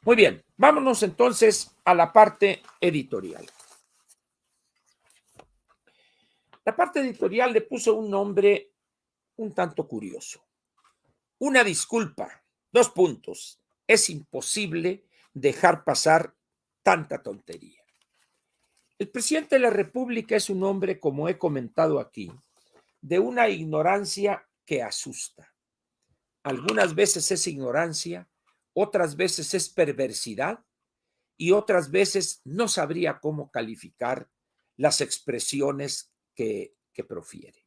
Muy bien, vámonos entonces a la parte editorial. La parte editorial le puso un nombre un tanto curioso. Una disculpa, 2 puntos. Es imposible dejar pasar tanta tontería. El presidente de la República es un hombre, como he comentado aquí, de una ignorancia que asusta. Algunas veces es ignorancia, otras veces es perversidad y otras veces no sabría cómo calificar las expresiones que profiere.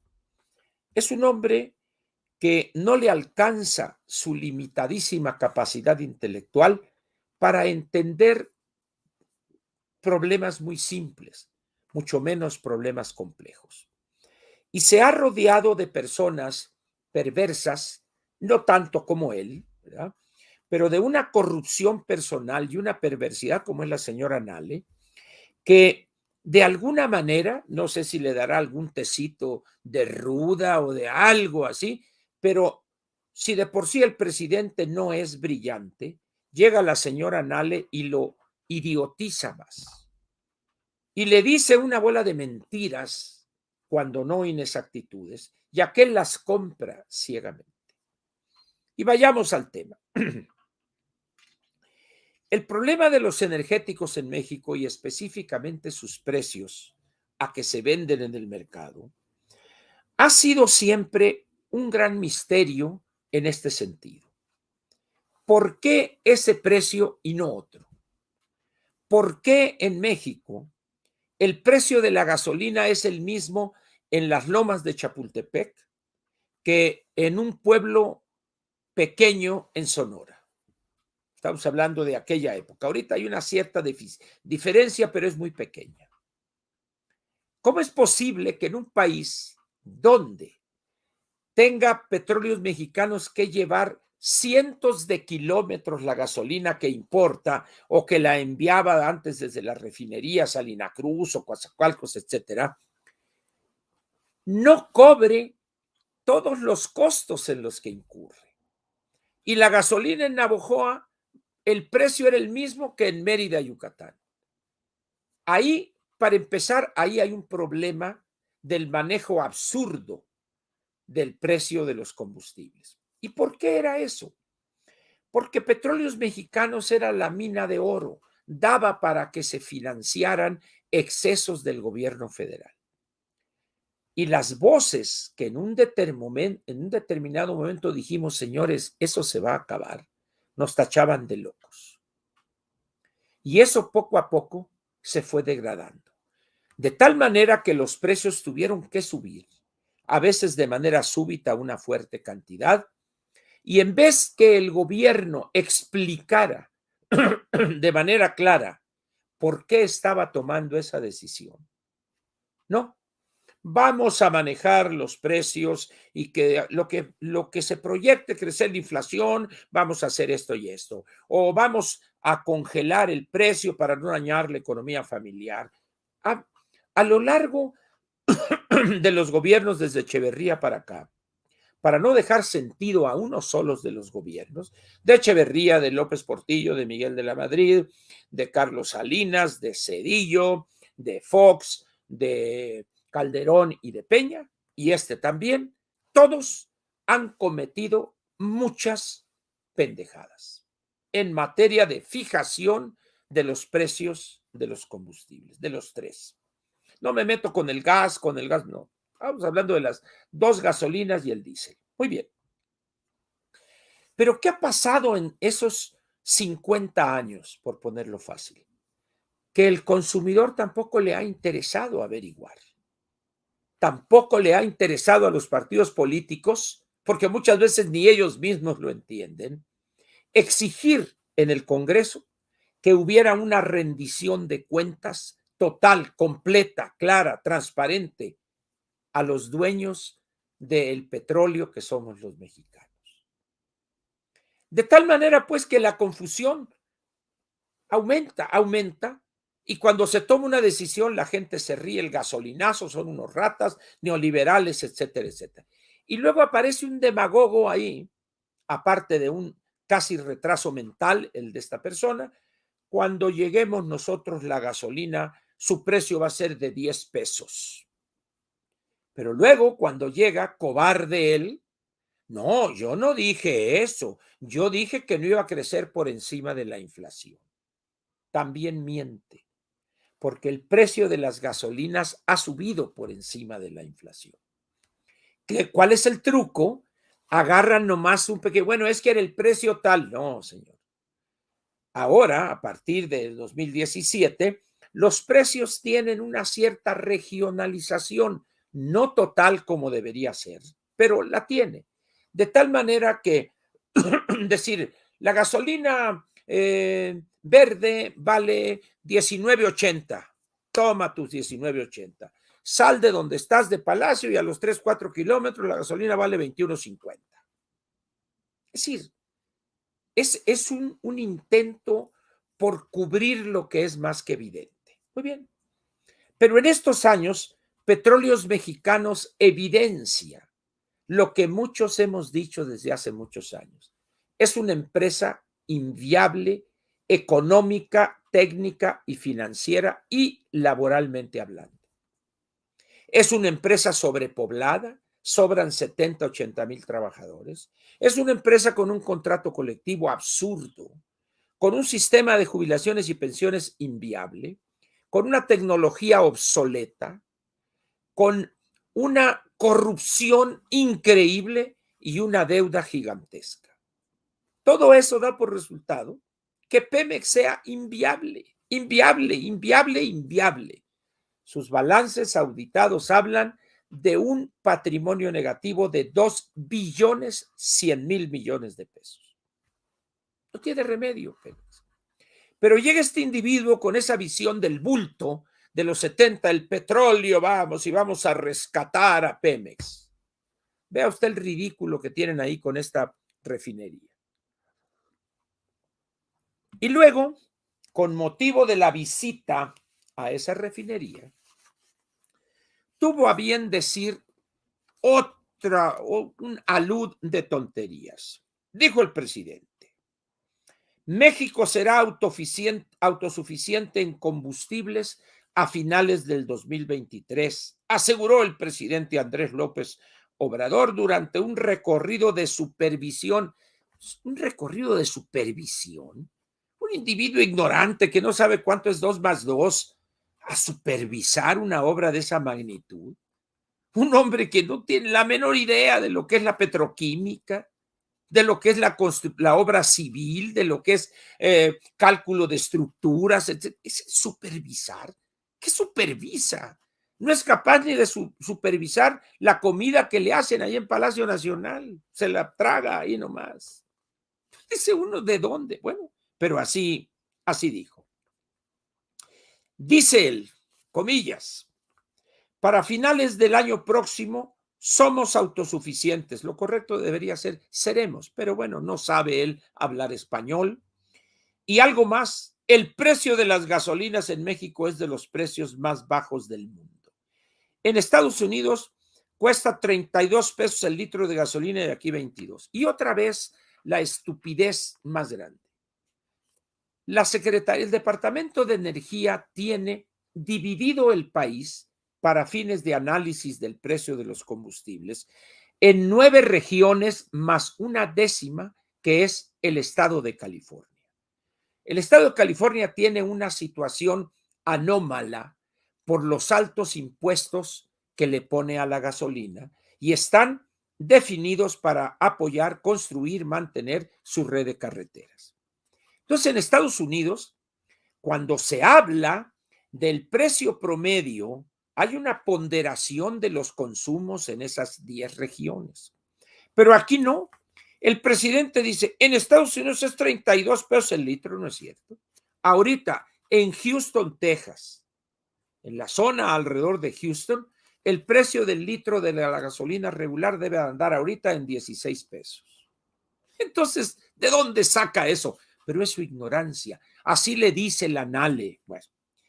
Es un hombre que no le alcanza su limitadísima capacidad intelectual para entender problemas muy simples, mucho menos problemas complejos. Y se ha rodeado de personas perversas, no tanto como él, ¿verdad? Pero de una corrupción personal y una perversidad como es la señora Nale, que de alguna manera, no sé si le dará algún tecito de ruda o de algo así, pero si de por sí el presidente no es brillante, llega la señora Nale y lo idiotiza más. Y le dice una bola de mentiras cuando no inexactitudes, y aquel las compra ciegamente. Y vayamos al tema. El problema de los energéticos en México y específicamente sus precios a que se venden en el mercado ha sido siempre un gran misterio en este sentido. ¿Por qué ese precio y no otro? ¿Por qué en México el precio de la gasolina es el mismo en las lomas de Chapultepec que en un pueblo pequeño en Sonora? Estamos hablando de aquella época. Ahorita hay una cierta diferencia, pero es muy pequeña. ¿Cómo es posible que en un país donde tenga petróleos mexicanos que llevar cientos de kilómetros la gasolina que importa o que la enviaba antes desde las refinerías Salina Cruz o Coatzacoalcos, etcétera, no cobre todos los costos en los que incurre? Y la gasolina en Navojoa, el precio era el mismo que en Mérida, Yucatán. Ahí, para empezar, ahí hay un problema del manejo absurdo del precio de los combustibles. ¿Y por qué era eso? Porque Petróleos Mexicanos era la mina de oro, daba para que se financiaran excesos del gobierno federal. Y las voces que en un determinado momento dijimos, señores, eso se va a acabar, nos tachaban de locos. Y eso poco a poco se fue degradando. De tal manera que los precios tuvieron que subir, a veces de manera súbita una fuerte cantidad, y en vez que el gobierno explicara de manera clara por qué estaba tomando esa decisión, no, vamos a manejar los precios y que lo que se proyecte crecer la inflación, vamos a hacer esto y esto, o vamos a congelar el precio para no dañar la economía familiar. A lo largo de los gobiernos desde Echeverría para acá, para no dejar sentido a unos solos de los gobiernos, de Echeverría, de López Portillo, de Miguel de la Madrid, de Carlos Salinas, de Cedillo, de Fox, de Calderón y de Peña, y este también, todos han cometido muchas pendejadas en materia de fijación de los precios de los combustibles, de los tres. No me meto con el gas, no. Estamos hablando de las 2 gasolinas y el diésel. Muy bien. Pero ¿qué ha pasado en esos 50 años, por ponerlo fácil? Que el consumidor tampoco le ha interesado averiguar. Tampoco le ha interesado a los partidos políticos, porque muchas veces ni ellos mismos lo entienden, exigir en el Congreso que hubiera una rendición de cuentas total, completa, clara, transparente a los dueños del petróleo que somos los mexicanos. De tal manera, pues, que la confusión aumenta, y cuando se toma una decisión, la gente se ríe, el gasolinazo, son unos ratas, neoliberales, etcétera, etcétera. Y luego aparece un demagogo ahí, aparte de un casi retraso mental el de esta persona. Cuando lleguemos nosotros, la gasolina, su precio va a ser de 10 pesos. Pero luego, cuando llega, cobarde él, no, yo no dije eso. Yo dije que no iba a crecer por encima de la inflación. También miente, porque el precio de las gasolinas ha subido por encima de la inflación. ¿Cuál es el truco? Agarran nomás un pequeño, bueno, es que era el precio tal. No, señor. Ahora, a partir del 2017, los precios tienen una cierta regionalización, no total como debería ser, pero la tiene. De tal manera que, decir, la gasolina verde vale 19.80. Toma tus 19.80. Sal de donde estás de Palacio y a los 3, 4 kilómetros la gasolina vale 21.50. Es decir, es un intento por cubrir lo que es más que evidente. Muy bien. Pero en estos años, Petróleos Mexicanos evidencia lo que muchos hemos dicho desde hace muchos años. Es una empresa inviable, económica, técnica y financiera y laboralmente hablando. Es una empresa sobrepoblada, sobran 70, 80 mil trabajadores. Es una empresa con un contrato colectivo absurdo, con un sistema de jubilaciones y pensiones inviable, con una tecnología obsoleta, con una corrupción increíble y una deuda gigantesca. Todo eso da por resultado que Pemex sea inviable, inviable, inviable, inviable. Sus balances auditados hablan de un patrimonio negativo de 2.100.000.000.000 de pesos. No tiene remedio, Pemex. Pero llega este individuo con esa visión del bulto de los 70, el petróleo, vamos, y vamos a rescatar a Pemex. Vea usted el ridículo que tienen ahí con esta refinería. Y luego, con motivo de la visita a esa refinería, tuvo a bien decir un alud de tonterías. Dijo el presidente: México será autosuficiente en combustibles a finales del 2023, aseguró el presidente Andrés López Obrador durante un recorrido de supervisión. ¿Un recorrido de supervisión? Un individuo ignorante que no sabe cuánto es 2 más 2 a supervisar una obra de esa magnitud. Un hombre que no tiene la menor idea de lo que es la petroquímica, de lo que es la obra civil, de lo que es cálculo de estructuras, etc. ¿Es supervisar? ¿Qué supervisa? No es capaz ni de supervisar la comida que le hacen ahí en Palacio Nacional. Se la traga ahí nomás. Dice uno, ¿de dónde? Bueno, pero así dijo. Dice él, comillas, para finales del año próximo somos autosuficientes. Lo correcto debería ser seremos, pero bueno, no sabe él hablar español. Y algo más, el precio de las gasolinas en México es de los precios más bajos del mundo. En Estados Unidos cuesta 32 pesos el litro de gasolina y aquí 22. Y otra vez la estupidez más grande. El Departamento de Energía tiene dividido el país para fines de análisis del precio de los combustibles en 9 regiones más una décima que es el estado de California. El estado de California tiene una situación anómala por los altos impuestos que le pone a la gasolina y están definidos para apoyar, construir, mantener su red de carreteras. Entonces, en Estados Unidos, cuando se habla del precio promedio, hay una ponderación de los consumos en esas 10 regiones. Pero aquí no. El presidente dice, en Estados Unidos es 32 pesos el litro, ¿no es cierto? Ahorita, en Houston, Texas, en la zona alrededor de Houston, el precio del litro de la gasolina regular debe andar ahorita en 16 pesos. Entonces, ¿de dónde saca eso? Pero es su ignorancia. Así le dice la NALE. Bueno,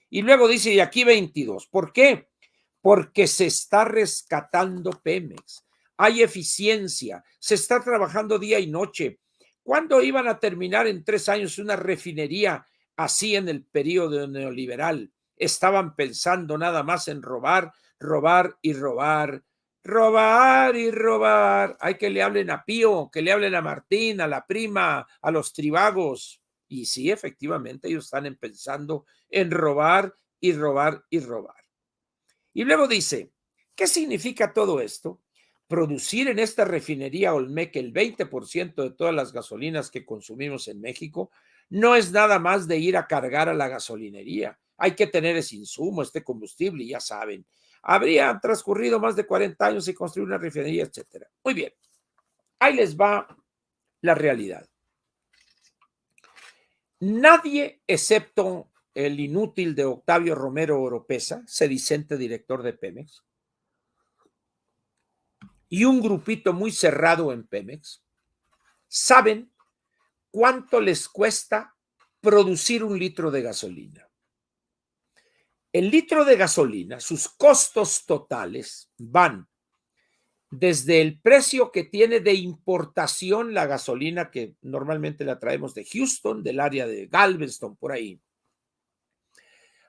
y luego dice, y aquí 22. ¿Por qué? Porque se está rescatando Pemex. Hay eficiencia, se está trabajando día y noche. ¿Cuándo iban a terminar en 3 años una refinería así en el periodo neoliberal? Estaban pensando nada más en robar, robar y robar, robar y robar. Hay que le hablen a Pío, que le hablen a Martín, a la prima, a los tribagos. Y sí, efectivamente, ellos están pensando en robar y robar y robar. Y luego dice, ¿qué significa todo esto? Producir en esta refinería Olmeca el 20% de todas las gasolinas que consumimos en México no es nada más de ir a cargar a la gasolinería. Hay que tener ese insumo, este combustible, ya saben. Habría transcurrido más de 40 años y construir una refinería, etcétera. Muy bien, ahí les va la realidad. Nadie, excepto el inútil de Octavio Romero Oropesa, sedicente director de Pemex, y un grupito muy cerrado en Pemex, saben cuánto les cuesta producir un litro de gasolina. El litro de gasolina, sus costos totales van desde el precio que tiene de importación la gasolina, que normalmente la traemos de Houston, del área de Galveston, por ahí.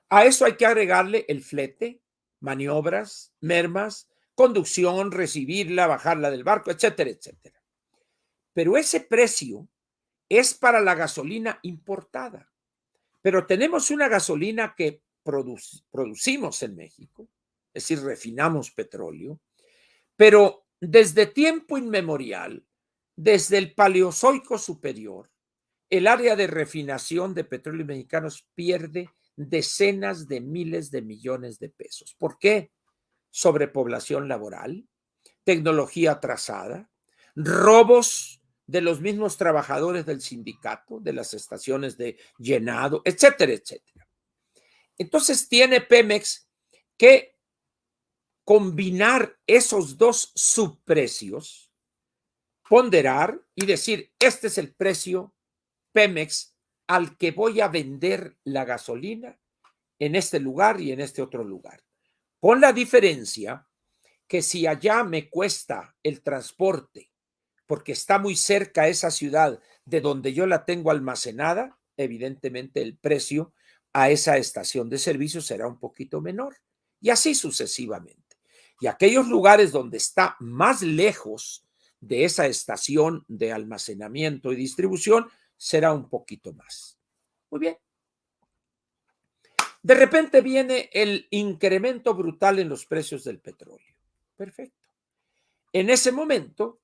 A eso hay que agregarle el flete, maniobras, mermas, conducción, recibirla, bajarla del barco, etcétera, etcétera. Pero ese precio es para la gasolina importada. Pero tenemos una gasolina que producimos en México, es decir, refinamos petróleo, pero desde tiempo inmemorial, desde el Paleozoico superior, el área de refinación de petróleo mexicanos pierde decenas de miles de millones de pesos. ¿Por qué? Sobrepoblación laboral, tecnología atrasada, robos de los mismos trabajadores del sindicato, de las estaciones de llenado, etcétera, etcétera. Entonces tiene Pemex que combinar esos dos subprecios, ponderar y decir, este es el precio Pemex al que voy a vender la gasolina en este lugar y en este otro lugar. Con la diferencia que si allá me cuesta el transporte porque está muy cerca esa ciudad de donde yo la tengo almacenada, evidentemente el precio a esa estación de servicio será un poquito menor y así sucesivamente. Y aquellos lugares donde está más lejos de esa estación de almacenamiento y distribución será un poquito más. Muy bien. De repente viene el incremento brutal en los precios del petróleo. Perfecto. En ese momento,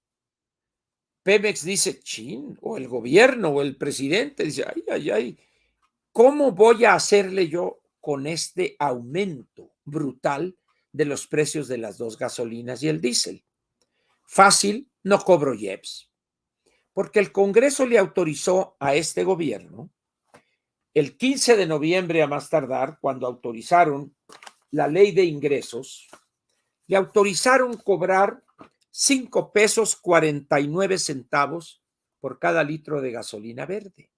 Pemex dice, chin, o el gobierno o el presidente dice, ay, ay, ay, ¿cómo voy a hacerle yo con este aumento brutal de los precios de las dos gasolinas y el diésel? Fácil, no cobro IEPS, porque el Congreso le autorizó a este gobierno el 15 de noviembre a más tardar, cuando autorizaron la ley de ingresos, le autorizaron cobrar 5 pesos 49 centavos por cada litro de gasolina verde.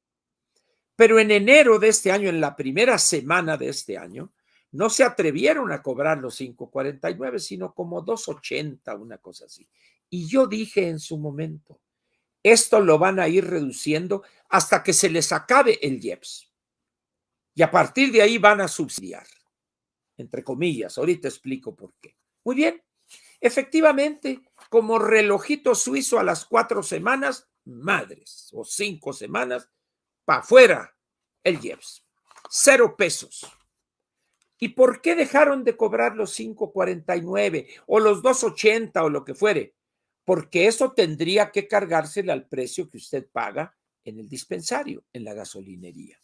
Pero en enero de este año, en la primera semana de este año, no se atrevieron a cobrar los 5.49, sino como 2.80, una cosa así. Y yo dije en su momento, esto lo van a ir reduciendo hasta que se les acabe el IEPS. Y a partir de ahí van a subsidiar, entre comillas. Ahorita explico por qué. Muy bien. Efectivamente, como relojito suizo a las 4 semanas, madres, o 5 semanas, para afuera el IEPS. 0 pesos. ¿Y por qué dejaron de cobrar los 5.49 o los 2.80 o lo que fuere? Porque eso tendría que cargársele al precio que usted paga en el dispensario, en la gasolinería.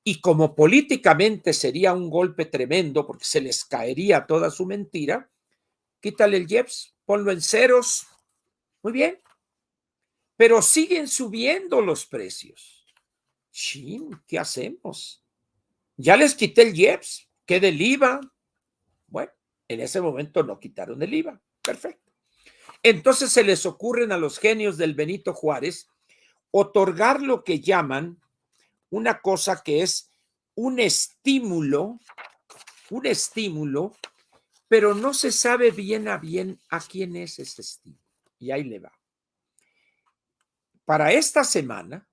Y como políticamente sería un golpe tremendo porque se les caería toda su mentira, quítale el IEPS, ponlo en ceros. Muy bien. Pero siguen subiendo los precios. Chin, ¿qué hacemos? Ya les quité el IEPS, ¿qué del IVA? Bueno, en ese momento no quitaron el IVA. Perfecto. Entonces se les ocurren a los genios del Benito Juárez otorgar lo que llaman una cosa que es un estímulo, pero no se sabe bien a quién es ese estímulo. Y ahí le va. Para esta semana,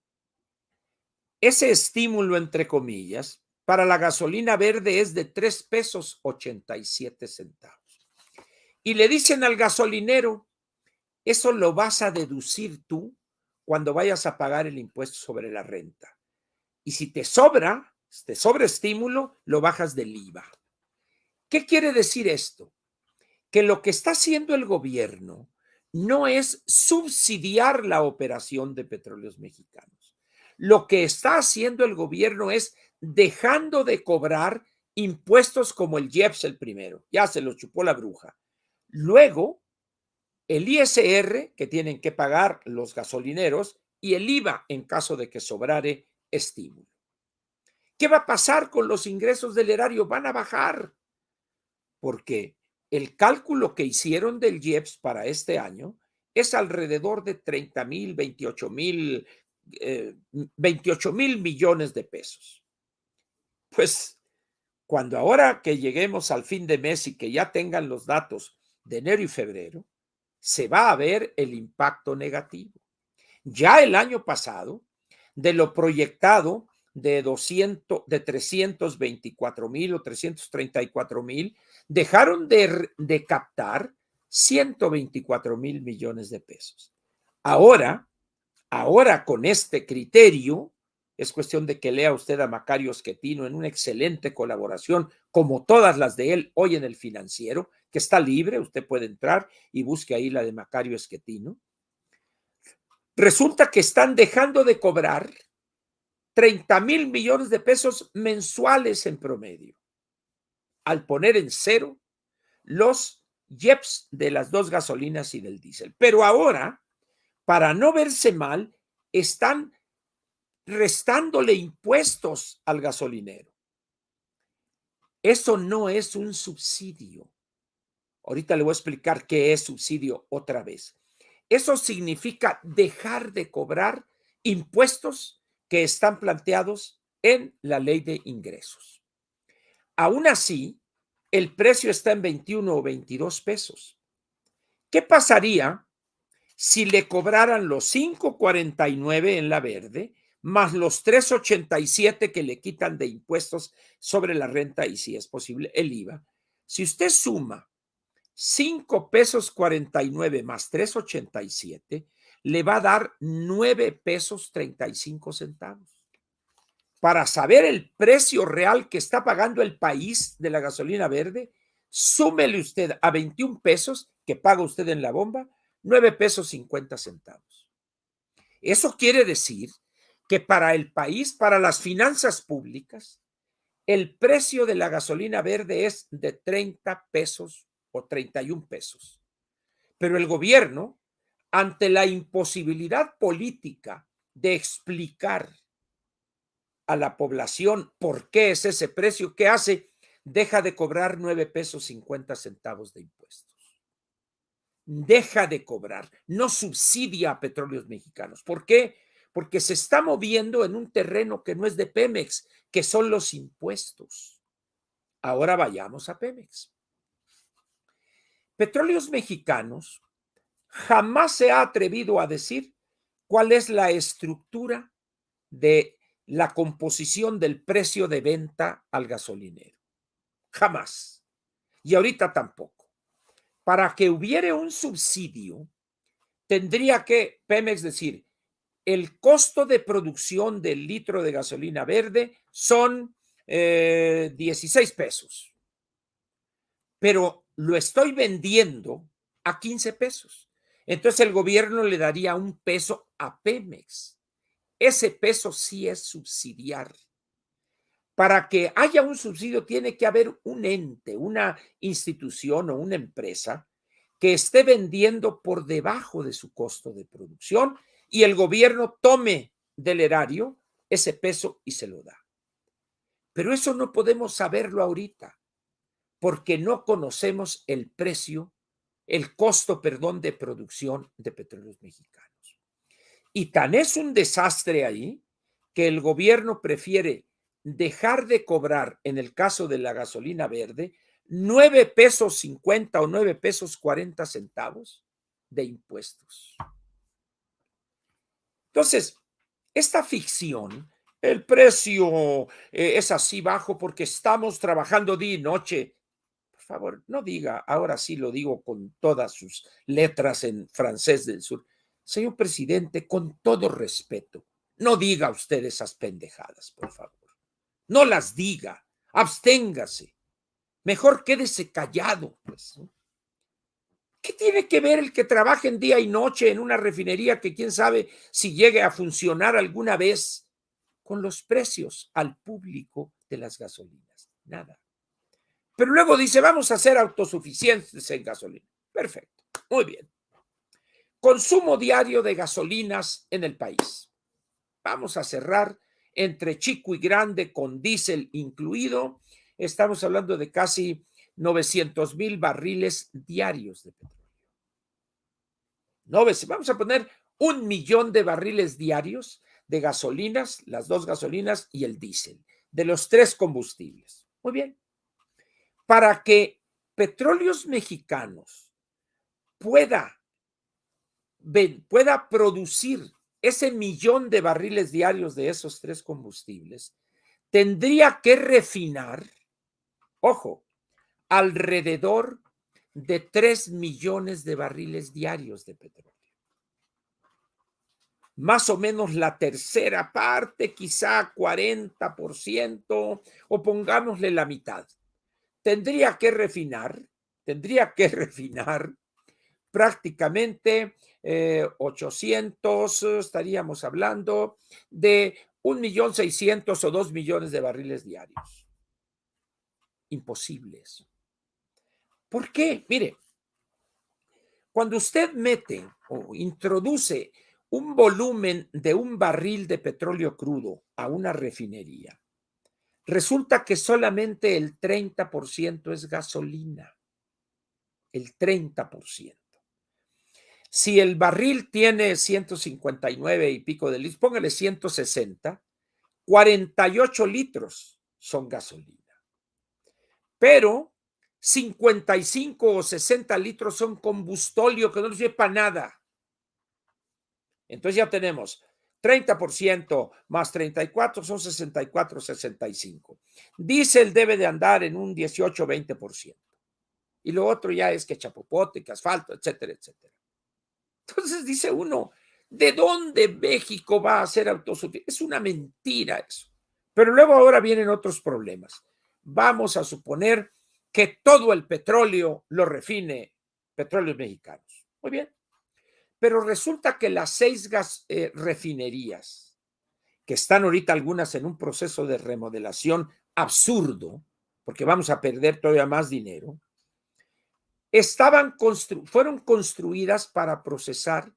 ese estímulo, entre comillas, para la gasolina verde es de 3 pesos 87 centavos. Y le dicen al gasolinero, eso lo vas a deducir tú cuando vayas a pagar el impuesto sobre la renta. Y si te sobra estímulo, lo bajas del IVA. ¿Qué quiere decir esto? Que lo que está haciendo el gobierno no es subsidiar la operación de Petróleos Mexicanos. Lo que está haciendo el gobierno es dejando de cobrar impuestos como el IEPS el primero, ya se lo chupó la bruja. Luego, el ISR que tienen que pagar los gasolineros y el IVA en caso de que sobrare estímulo. ¿Qué va a pasar con los ingresos del erario? Van a bajar, porque el cálculo que hicieron del IEPS para este año es alrededor de 30,000, 28 mil millones de pesos. Pues cuando ahora que lleguemos al fin de mes y que ya tengan los datos de enero y febrero, se va a ver el impacto negativo. Ya el año pasado, de lo proyectado de 324,000 o 334,000, dejaron de captar 124,000 millones de pesos. Ahora con este criterio, es cuestión de que lea usted a Macario Schettino en una excelente colaboración, como todas las de él hoy en El Financiero, que está libre, usted puede entrar y busque ahí la de Macario Schettino. Resulta que están dejando de cobrar 30,000 millones de pesos mensuales en promedio, al poner en cero los IEPS de las dos gasolinas y del diésel. Pero ahora, para no verse mal, están restándole impuestos al gasolinero. Eso no es un subsidio. Ahorita le voy a explicar qué es subsidio otra vez. Eso significa dejar de cobrar impuestos que están planteados en la ley de ingresos. Aún así, el precio está en 21 o 22 pesos. ¿Qué pasaría si le cobraran los 5.49 en la verde más los 3.87 que le quitan de impuestos sobre la renta y, si es posible, el IVA? Si usted suma 5 pesos 49 más 3.87, le va a dar 9 pesos 35 centavos. Para saber el precio real que está pagando el país de la gasolina verde, súmele usted a 21 pesos que paga usted en la bomba, 9 pesos 50 centavos. Eso quiere decir que para el país, para las finanzas públicas, el precio de la gasolina verde es de 30 pesos o 31 pesos. Pero el gobierno, ante la imposibilidad política de explicar a la población por qué es ese precio, ¿qué hace? Deja de cobrar 9 pesos 50 centavos de impuestos. Deja de cobrar, no subsidia a Petróleos Mexicanos. ¿Por qué? Porque se está moviendo en un terreno que no es de Pemex, que son los impuestos. Ahora vayamos a Pemex. Petróleos Mexicanos jamás se ha atrevido a decir cuál es la estructura de la composición del precio de venta al gasolinero. Jamás. Y ahorita tampoco. Para que hubiera un subsidio, tendría que Pemex decir, el costo de producción del litro de gasolina verde son 16 pesos. Pero lo estoy vendiendo a 15 pesos. Entonces el gobierno le daría un peso a Pemex. Ese peso sí es subsidiar. Para que haya un subsidio tiene que haber un ente, una institución o una empresa que esté vendiendo por debajo de su costo de producción y el gobierno tome del erario ese peso y se lo da. Pero eso no podemos saberlo ahorita porque no conocemos el precio, el costo, perdón, de producción de Petróleos Mexicanos. Y tan es un desastre ahí que el gobierno prefiere dejar de cobrar, en el caso de la gasolina verde, 9 pesos 50 o 9 pesos 40 centavos de impuestos. Entonces, esta ficción, el precio es así bajo porque estamos trabajando día y noche. Por favor, no diga, ahora sí lo digo con todas sus letras en francés del sur. Señor presidente, con todo respeto, no diga usted esas pendejadas, por favor. No las diga, absténgase. Mejor quédese callado, pues, ¿no? ¿Qué tiene que ver el que trabaje en día y noche en una refinería que quién sabe si llegue a funcionar alguna vez con los precios al público de las gasolinas? Nada. Pero luego dice, vamos a ser autosuficientes en gasolina. Perfecto, muy bien. Consumo diario de gasolinas en el país. Vamos a cerrar entre chico y grande con diésel incluido. Estamos hablando de casi 900,000 barriles diarios de petróleo. Vamos a poner 1,000,000 de barriles diarios de gasolinas, las dos gasolinas y el diésel, de los tres combustibles. Muy bien. Para que Petróleos Mexicanos pueda producir ese 1,000,000 de barriles diarios de esos tres combustibles, tendría que refinar, ojo, alrededor de 3,000,000 de barriles diarios de petróleo. Más o menos la tercera parte, quizá 40%, o pongámosle la mitad. Tendría que refinar prácticamente 800, estaríamos hablando de 1,600,000 o 2,000,000 de barriles diarios. Imposible eso. ¿Por qué? Mire, cuando usted mete o introduce un volumen de un barril de petróleo crudo a una refinería, resulta que solamente el 30% es gasolina. El 30%. Si el barril tiene 159 y pico de litros, póngale 160, 48 litros son gasolina. Pero 55 o 60 litros son combustóleo que no nos sirve para nada. Entonces ya tenemos 30% más 34 son 64, 65. Diésel debe de andar en un 18, 20%. Y lo otro ya es que chapopote, que asfalto, etcétera, etcétera. Entonces dice uno, ¿de dónde México va a ser autosuficiente? Es una mentira eso. Pero luego ahora vienen otros problemas. Vamos a suponer que todo el petróleo lo refine Petróleos Mexicanos. Muy bien. Pero resulta que las 6 refinerías, que están ahorita algunas en un proceso de remodelación absurdo, porque vamos a perder todavía más dinero, fueron construidas para procesar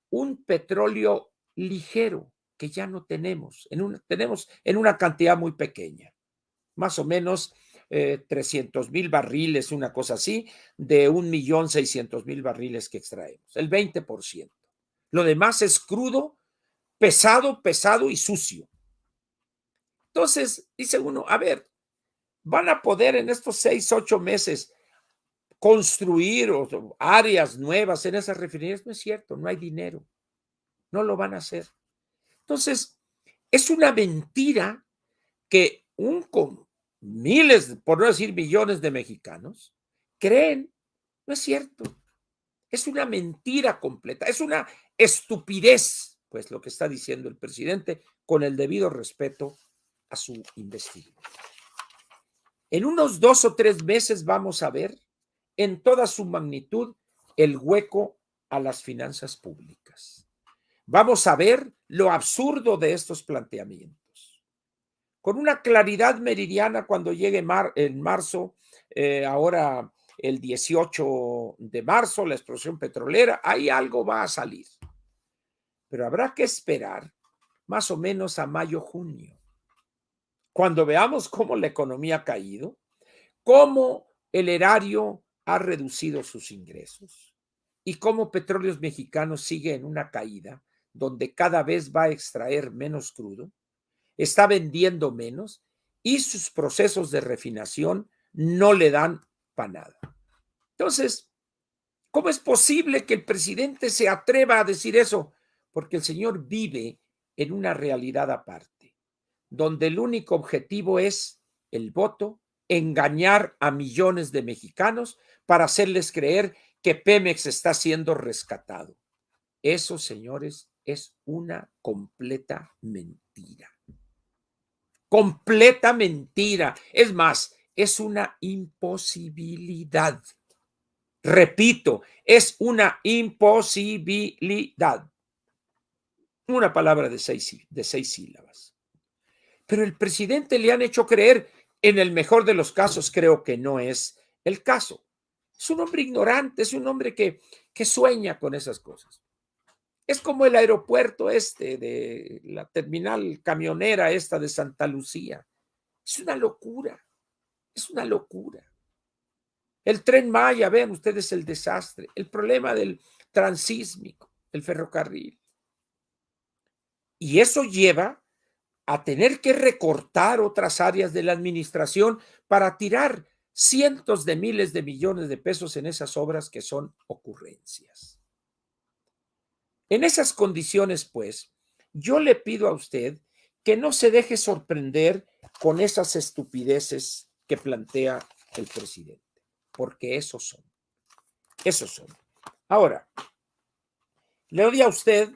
un petróleo ligero que ya no tenemos, tenemos en una cantidad muy pequeña, más o menos 300,000 barriles, una cosa así, de 1,600,000 barriles que extraemos, el 20%. Lo demás es crudo, pesado, pesado y sucio. Entonces, dice uno, a ver, van a poder en estos 6, 8 meses construir áreas nuevas en esas refinerías. No es cierto, no hay dinero, no lo van a hacer. Entonces, es una mentira que con miles, por no decir millones de mexicanos, creen. No es cierto. Es una mentira completa, es una estupidez, pues lo que está diciendo el presidente, con el debido respeto a su investidura. En unos 2 o 3 meses vamos a ver en toda su magnitud el hueco a las finanzas públicas. Vamos a ver lo absurdo de estos planteamientos. Con una claridad meridiana cuando llegue en marzo, ahora el 18 de marzo, la explosión petrolera, ahí algo va a salir. Pero habrá que esperar más o menos a mayo, junio, cuando veamos cómo la economía ha caído, cómo el erario ha reducido sus ingresos y cómo Petróleos Mexicanos sigue en una caída donde cada vez va a extraer menos crudo, está vendiendo menos y sus procesos de refinación no le dan para nada. Entonces, ¿cómo es posible que el presidente se atreva a decir eso? porque el señor vive en una realidad aparte, donde el único objetivo es el voto, engañar a millones de mexicanos para hacerles creer que Pemex está siendo rescatado. Eso, señores, es una completa mentira. Completa mentira. Es más, es una imposibilidad. Repito, es una imposibilidad. Una palabra de seis sílabas. Pero el presidente le han hecho creer, en el mejor de los casos, creo que no es el caso. Es un hombre ignorante, es un hombre que sueña con esas cosas. Es como el aeropuerto de la terminal camionera esta de Santa Lucía. Es una locura, es una locura. El Tren Maya, vean ustedes el desastre, el problema del transísmico, el ferrocarril. Y eso lleva a tener que recortar otras áreas de la administración para tirar cientos de miles de millones de pesos en esas obras que son ocurrencias. En esas condiciones, pues, yo le pido a usted que no se deje sorprender con esas estupideces que plantea el presidente, porque esos son. Esos son. Ahora, le doy a usted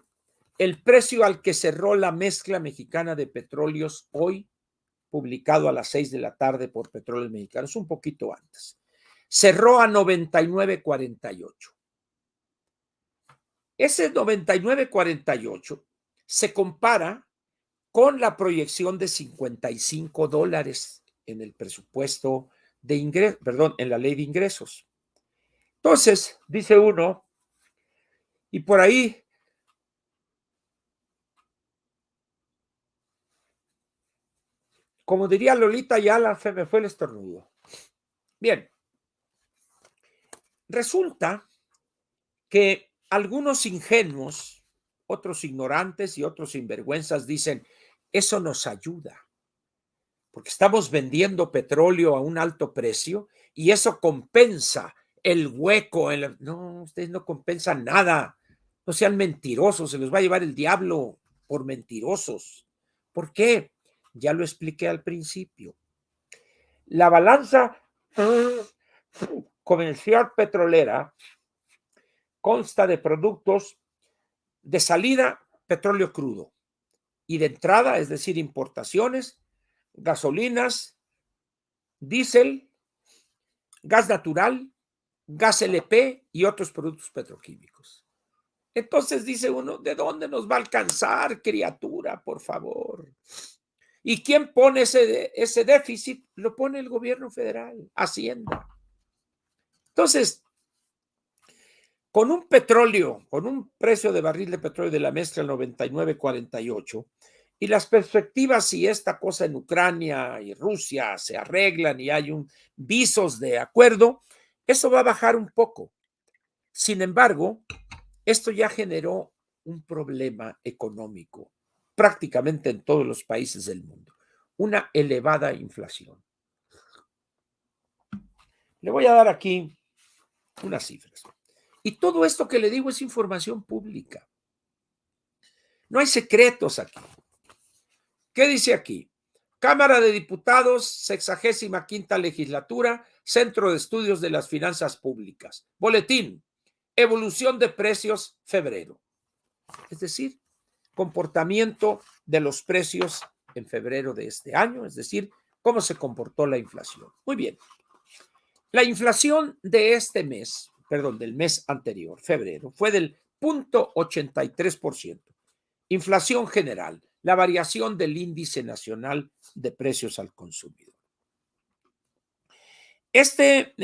el precio al que cerró la mezcla mexicana de petróleos hoy, publicado a las 6 de la tarde por Petróleos Mexicanos, un poquito antes. Cerró a 99.48. Ese 99.48 se compara con la proyección de $55 en el presupuesto de ingresos, perdón, en la ley de ingresos. Entonces, dice uno, y por ahí, como diría Lolita Ayala, se me fue el estornudo. Bien, resulta que algunos ingenuos, otros ignorantes y otros sinvergüenzas dicen, eso nos ayuda, porque estamos vendiendo petróleo a un alto precio y eso compensa el hueco. No, ustedes no compensan nada. No sean mentirosos, se los va a llevar el diablo por mentirosos. ¿Por qué? Ya lo expliqué al principio. La balanza comercial petrolera consta de productos de salida, petróleo crudo, y de entrada, es decir, importaciones, gasolinas, diésel, gas natural, gas LP y otros productos petroquímicos. Entonces dice uno, ¿de dónde nos va a alcanzar, criatura, por favor? ¿Y quién pone ese déficit? Lo pone el gobierno federal, Hacienda. Entonces, con un petróleo, con un precio de barril de petróleo de la mezcla 99.48, y las perspectivas si esta cosa en Ucrania y Rusia se arreglan y hay visos de acuerdo, eso va a bajar un poco. Sin embargo, esto ya generó un problema económico prácticamente en todos los países del mundo, una elevada inflación. Le voy a dar aquí unas cifras. Y todo esto que le digo es información pública. No hay secretos aquí. ¿Qué dice aquí? Cámara de Diputados, 65ª legislatura, Centro de Estudios de las Finanzas Públicas. Boletín, evolución de precios febrero. Es decir, comportamiento de los precios en febrero de este año, es decir, cómo se comportó la inflación. Muy bien. La inflación de este mes, perdón, del mes anterior, febrero, fue del 0.83%. Inflación general, la variación del índice nacional de precios al consumidor. Este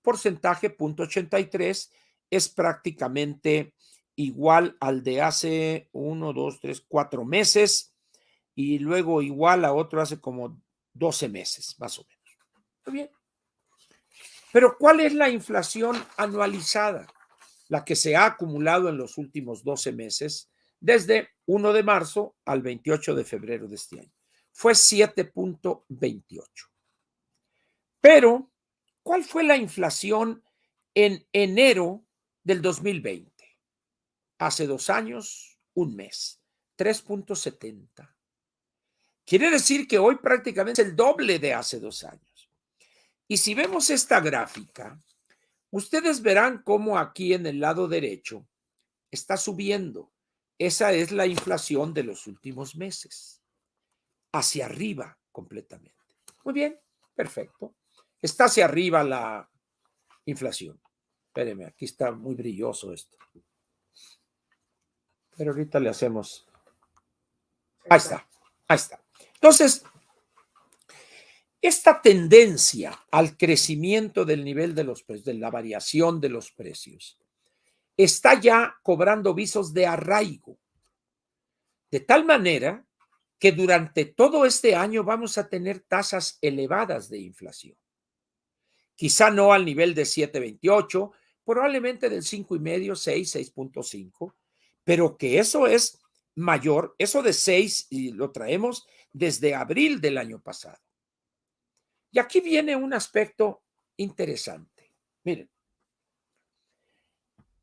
porcentaje, 0.83, es prácticamente igual al de hace 1, 2, 3, 4 meses y luego igual a otro hace como 12 meses, más o menos. Muy bien. Pero ¿cuál es la inflación anualizada? La que se ha acumulado en los últimos 12 meses, desde 1 de marzo al 28 de febrero de este año. Fue 7.28. Pero, ¿cuál fue la inflación en enero del 2020? Hace 2 años, un mes, 3.70. Quiere decir que hoy prácticamente es el doble de hace 2 años. Y si vemos esta gráfica, ustedes verán cómo aquí en el lado derecho está subiendo. Esa es la inflación de los últimos meses, hacia arriba completamente. Muy bien, perfecto. Está hacia arriba la inflación. Espérenme, aquí está muy brilloso esto. Pero ahorita le hacemos. Ahí está, ahí está. Entonces, esta tendencia al crecimiento del nivel de los precios, de la variación de los precios, está ya cobrando visos de arraigo, de tal manera que durante todo este año vamos a tener tasas elevadas de inflación. Quizá no al nivel de 7.28, probablemente del 5.5, 6, 6.5, pero que eso es mayor, eso de 6 y lo traemos desde abril del año pasado. Y aquí viene un aspecto interesante. Miren,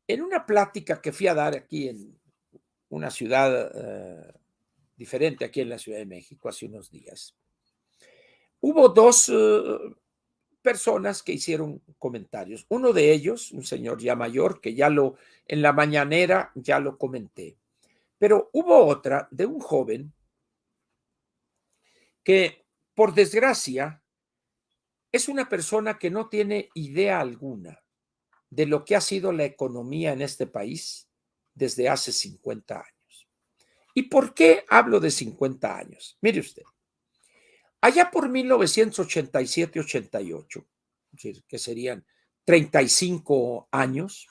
en una plática que fui a dar aquí en una ciudad diferente, aquí en la Ciudad de México, hace unos días, hubo dos personas que hicieron comentarios. Uno de ellos, un señor ya mayor, que en la mañanera ya lo comenté. Pero hubo otra de un joven que, por desgracia, es una persona que no tiene idea alguna de lo que ha sido la economía en este país desde hace 50 años. ¿Y por qué hablo de 50 años? Mire usted, allá por 1987-88, que serían 35 años,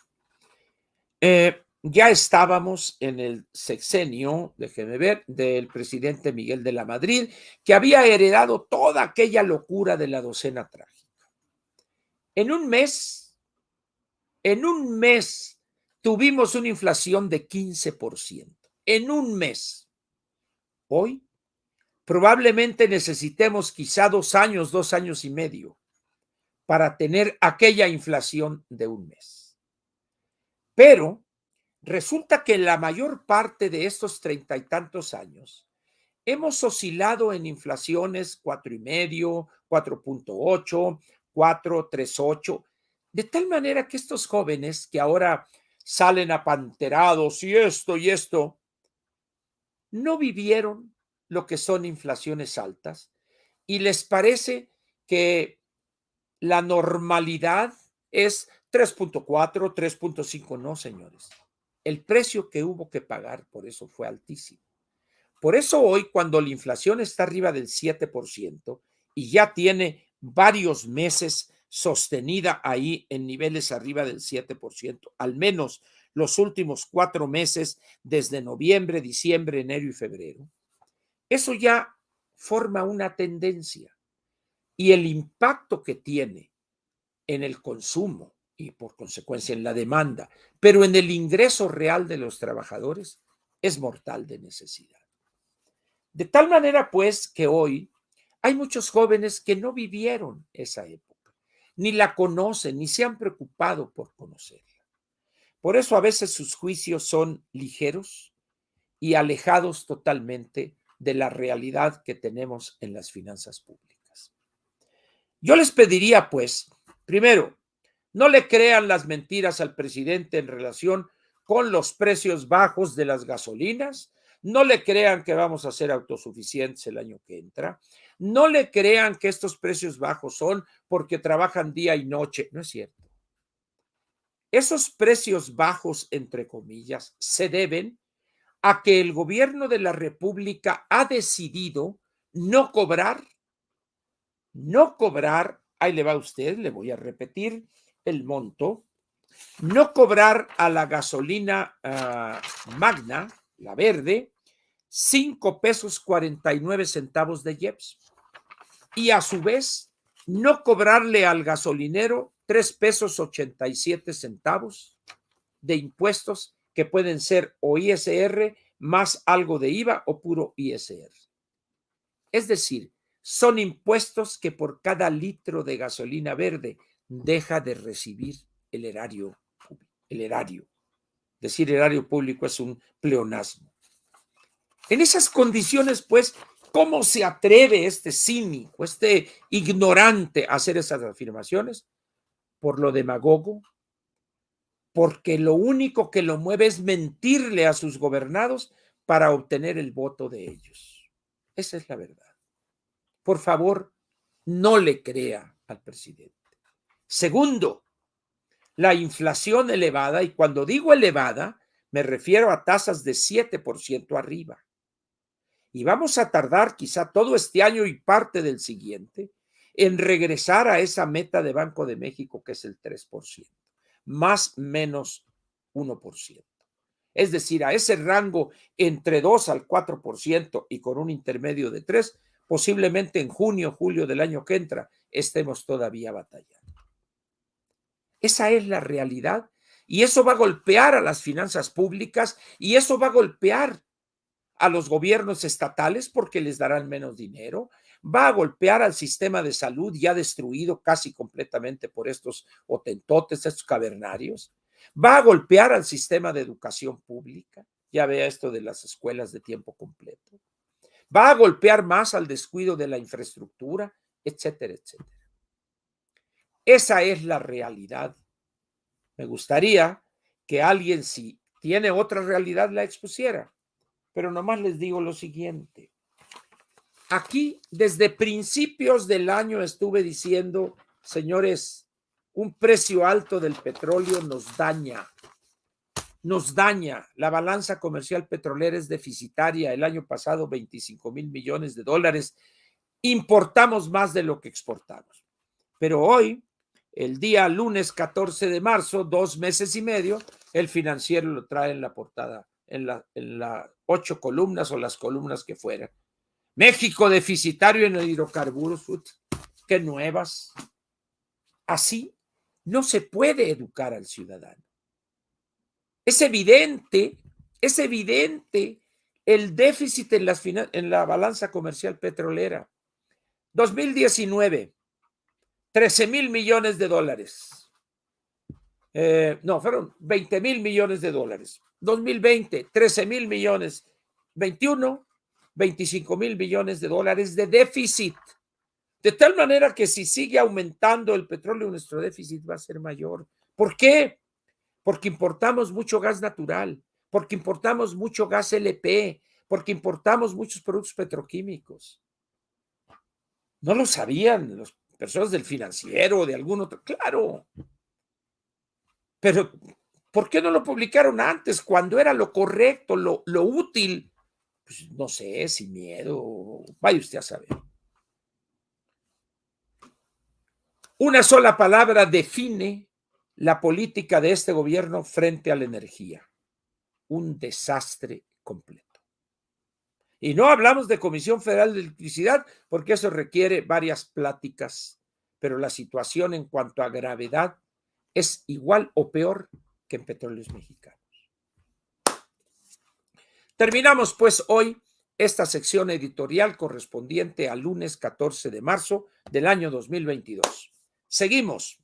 ya estábamos en el sexenio, déjeme ver, del presidente Miguel de la Madrid, que había heredado toda aquella locura de la docena trágica. En un mes tuvimos una inflación de 15%. En un mes. Hoy probablemente necesitemos quizá 2 años, 2 años y medio para tener aquella inflación de un mes. Pero resulta que la mayor parte de estos 30 y tantos años hemos oscilado en inflaciones 4.5, 4.8, 4, 3.8, de tal manera que estos jóvenes que ahora salen apanterados y esto, no vivieron lo que son inflaciones altas y les parece que la normalidad es 3.4, 3.5. No, señores. El precio que hubo que pagar por eso fue altísimo. Por eso hoy, cuando la inflación está arriba del 7% y ya tiene varios meses sostenida ahí en niveles arriba del 7%, al menos los últimos 4 meses, desde noviembre, diciembre, enero y febrero, eso ya forma una tendencia. Y el impacto que tiene en el consumo y por consecuencia en la demanda, pero en el ingreso real de los trabajadores, es mortal de necesidad. De tal manera, pues, que hoy hay muchos jóvenes que no vivieron esa época, ni la conocen, ni se han preocupado por conocerla. Por eso a veces sus juicios son ligeros y alejados totalmente de la realidad que tenemos en las finanzas públicas. Yo les pediría, pues, primero, no le crean las mentiras al presidente en relación con los precios bajos de las gasolinas. No le crean que vamos a ser autosuficientes el año que entra. No le crean que estos precios bajos son porque trabajan día y noche. No es cierto. Esos precios bajos, entre comillas, se deben a que el gobierno de la República ha decidido no cobrar, ahí le va a usted, le voy a repetir el monto, no cobrar a la gasolina magna, la verde, 5.49 pesos de IEPS. Y a su vez, no cobrarle al gasolinero 3.87 pesos de impuestos que pueden ser o ISR más algo de IVA o puro ISR. Es decir, son impuestos que por cada litro de gasolina verde deja de recibir el erario público. El erario. Decir erario público es un pleonasmo. En esas condiciones, pues, ¿cómo se atreve este cínico, este ignorante a hacer esas afirmaciones? Por lo demagogo, porque lo único que lo mueve es mentirle a sus gobernados para obtener el voto de ellos. Esa es la verdad. Por favor, no le crea al presidente. Segundo, la inflación elevada, y cuando digo elevada, me refiero a tasas de 7% arriba. Y vamos a tardar quizá todo este año y parte del siguiente en regresar a esa meta de Banco de México que es el 3%, más menos 1%. Es decir, a ese rango entre 2 al 4% y con un intermedio de 3, posiblemente en junio, julio del año que entra, estemos todavía batallando. Esa es la realidad y eso va a golpear a las finanzas públicas y eso va a golpear a los gobiernos estatales porque les darán menos dinero, va a golpear al sistema de salud ya destruido casi completamente por estos hotentotes, estos cavernarios, va a golpear al sistema de educación pública, ya vea esto de las escuelas de tiempo completo, va a golpear más al descuido de la infraestructura, etcétera, etcétera. Esa es la realidad. Me gustaría que alguien, si tiene otra realidad, la expusiera. Pero nomás les digo lo siguiente. Aquí, desde principios del año estuve diciendo, señores, un precio alto del petróleo nos daña. Nos daña. La balanza comercial petrolera es deficitaria. El año pasado, 25,000 millones de dólares. Importamos más de lo que exportamos. Pero hoy, el día lunes 14 de marzo, 2 meses y medio, el Financiero lo trae en la portada, en la 8 columnas o las columnas que fueran. México deficitario en hidrocarburos, qué nuevas. Así no se puede educar al ciudadano. Es evidente el déficit en la balanza comercial petrolera. 2019, 13,000 millones de dólares. No, fueron 20,000 millones de dólares. 2020, 13,000 millones. 21, 25,000 millones de dólares de déficit. De tal manera que si sigue aumentando el petróleo, nuestro déficit va a ser mayor. ¿Por qué? Porque importamos mucho gas natural, porque importamos mucho gas LP, porque importamos muchos productos petroquímicos. No lo sabían las personas del Financiero o de algún otro. Claro. Pero, ¿por qué no lo publicaron antes, cuando era lo correcto, lo útil? Pues no sé, sin miedo. Vaya usted a saber. Una sola palabra define la política de este gobierno frente a la energía. Un desastre completo. Y no hablamos de Comisión Federal de Electricidad porque eso requiere varias pláticas, pero la situación en cuanto a gravedad es igual o peor que en Petróleos Mexicanos. Terminamos pues hoy esta sección editorial correspondiente al lunes 14 de marzo del año 2022. Seguimos.